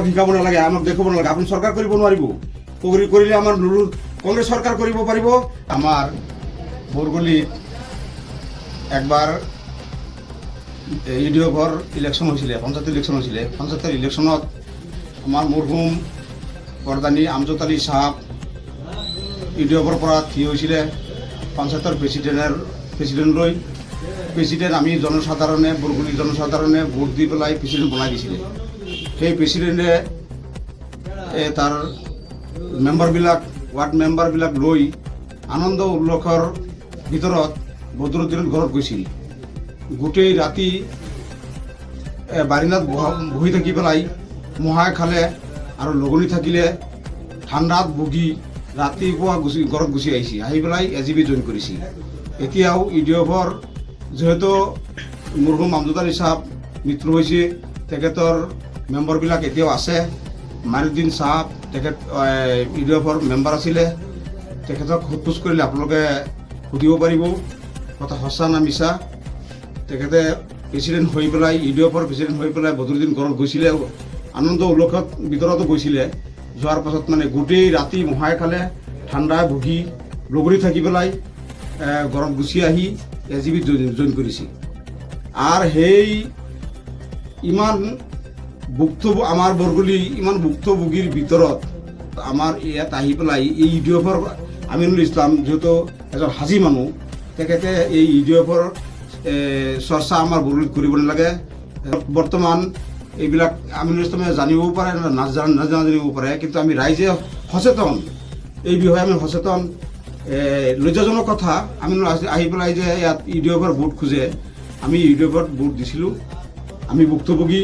শিকাব নালাগে, আমাক দেখাব নালাগে, আপুনি চৰকাৰ কৰিব নোৱাৰিব। কৰিলে আমাৰ কংগ্ৰেছ চৰকাৰ কৰিব পাৰিব। আমাৰ বৰগলিত একবাৰ ইউডিএফৰ ইলেকশ্যন হৈছিলে, পঞ্চায়ত ইলেকশ্যন হৈছিলে। পঞ্চায়তৰ ইলেকশ্যনত আমাৰ মৰহুম বৰদানী আমজদ আলী চাহাব ইউডিএফৰ পৰা থিয় হৈছিলে পঞ্চায়তৰ প্ৰেচিডেণ্টলৈ। প্ৰেচিডেণ্ট আমি জনসাধাৰণে, বৰগলিৰ জনসাধাৰণে ভোট দি পেলাই প্ৰেচিডেণ্ট বনাই দিছিলে। সেই প্ৰেচিডেণ্টে তাৰ মেম্বাৰবিলাক, ৱাৰ্ড মেম্বাৰবিলাক লৈ আনন্দ উল্লাসৰ ভিতৰত বদৰুদ্দিনৰ ঘৰত গৈছিল। গোটেই ৰাতি বাৰিন্দাত বহি থাকি পেলাই মহাই খালে আৰু লঘোণী থাকিলে। ঠাণ্ডাত ভুগি ৰাতিপুৱা ঘৰত গুচি আহিছে, আহি পেলাই এজিবি জইন কৰিছিল। এতিয়াও ইউডিএফৰ যিহেতু মৰহুম আমজদ আলী চাহাব মৃত্যু হৈছে, তেখেতৰ মেম্বাৰবিলাক এতিয়াও আছে। মাইনুদ্দিন চাহাব তেখেত ইউডিএফৰ মেম্বাৰ আছিলে। তেখেতক সোধ-পোছ কৰিলে আপোনালোকে সুধিব পাৰিব কথা সঁচা না মিছা। তেখেতে প্ৰেচিডেণ্ট হৈ পেলাই, ইউডিএফৰ প্ৰেচিডেণ্ট হৈ পেলাই বদৰুদ্দিন ঘৰত গৈছিলে, আনন্দ উল্লাসত ভিতৰতো গৈছিলে। যোৱাৰ পাছত মানে গোটেই ৰাতি মহাই খালে, ঠাণ্ডাই ভুগি লঘোণী থাকি পেলাই ঘৰত গুচি আহি এজিবিত জইন কৰিছে। আৰু সেই ইমান আমাৰ বৰগলি ইমান ভুক্তভোগীৰ ভিতৰত আমাৰ ইয়াত আহি পেলাই এই ইউডিএফৰ আমিনুল ইছলাম যিহেতু এজন হাজী মানুহ, তেখেতে এই ইউডিএফৰ চৰ্চা আমাৰ বৰগলিত কৰিব নালাগে। বৰ্তমান এইবিলাক আমিনুল ইছলামে জানিবও পাৰে, নাজানিবও পাৰে, কিন্তু আমি ৰাইজে সচেতন, এই বিষয়ে আমি সচেতন। লজ্জাজনক কথা, আমিনুল আহি পেলাই যে ইয়াত ইউডিএফৰ ভোট খোজে। আমি ইউডিএফত ভোট দিছিলোঁ, আমি ভুক্তভোগী,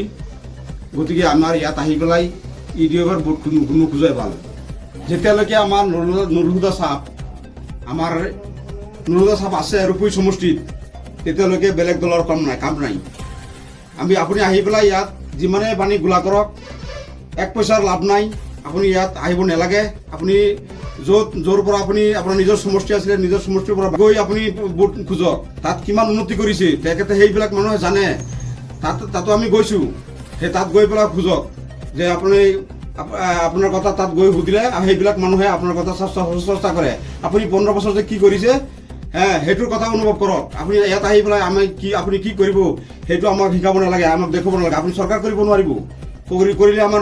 গতিকে আমাৰ ইয়াত আহি পেলাই ইউডিএফৰ ভোট নোখোজাই ভাল। যেতিয়ালৈকে আমাৰ নুৰুল হুদা চাহাব আছে ৰূপহী সমষ্টিত, তেতিয়ালৈকে বেলেগ দলৰ কাম নাই। আপুনি আহি পেলাই ইয়াত যিমানে পানী গোলা কৰক, এক পইচাৰ লাভ নাই। আপুনি ইয়াত আহিব নালাগে। আপুনি য'ৰ পৰা আপুনি আপোনাৰ নিজৰ সমষ্টি আছিলে, নিজৰ সমষ্টিৰ পৰা গৈ আপুনি ভোট খোজক। তাত কিমান উন্নতি কৰিছে তেখেতে সেইবিলাক মানুহে জানে। তাতো আমি গৈছোঁ, সেই তাত গৈ পেলাই খোজক যে আপোনাৰ কথা তাত গৈ সুধিলে সেইবিলাক মানুহে আপোনাৰ কথা চৰ্চা কৰে। আপুনি 15 বছৰ যে কি কৰিছে, সেইটোৰ কথা অনুভৱ কৰক। আপুনি ইয়াত আহি পেলাই আপুনি কি কৰিব সেইটো আমাক শিকাব নালাগে, আমাক দেখাব নালাগে। আপুনি চৰকাৰ কৰিব নোৱাৰিব। কৰিলে আমাৰ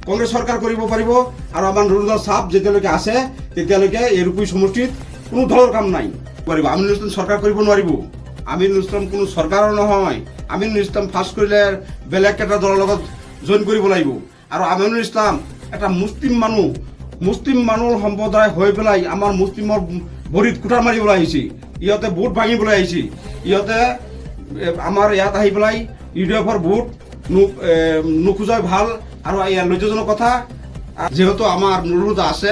কংগ্ৰেছ চৰকাৰ কৰিব পাৰিব। আৰু আমাৰ নুৰুল হুদা চাহাব যেতিয়ালৈকে আছে, তেতিয়ালৈকে এই ৰূপহী সমষ্টিত কোনো দলৰ কাম নাই পাৰিব। আমিনুল ইছলাম চৰকাৰ কৰিব নোৱাৰিব। আমিনুল ইছলাম কোনো চৰকাৰৰ নহয়। আমিনুল ইছলাম ফাৰ্ষ্ট কৰিলে বেলেগ এটা দলৰ লগত জইন কৰিব লাগিব। আৰু আমিনুল ইছলাম এটা মুছলিম মানুহ সম্প্ৰদায় হৈ পেলাই আমাৰ মুছলিমৰ ভৰিত কুঠাৰ মাৰিবলৈ আহিছে। ইহঁতে ভোট ভাঙিবলৈ আহিছে। ইহঁতে আমাৰ ইয়াত আহি পেলাই ইউডিএফৰ ভোট নোখোজাই ভাল। আৰু ইয়াৰ লজ্জাজনক কথা, যিহেতু আমাৰ নুৰুল হুদা আছে,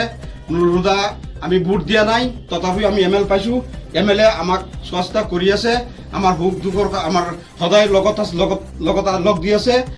নুৰুল হুদা আমি ভোট দিয়া নাই, তথাপিও আমি ML পাইছোঁ। MLA আমাক চোৱা চিতা কৰি আছে, আমাৰ সুখ দুখৰ আমাৰ সদায় লগত লগ দি আছে।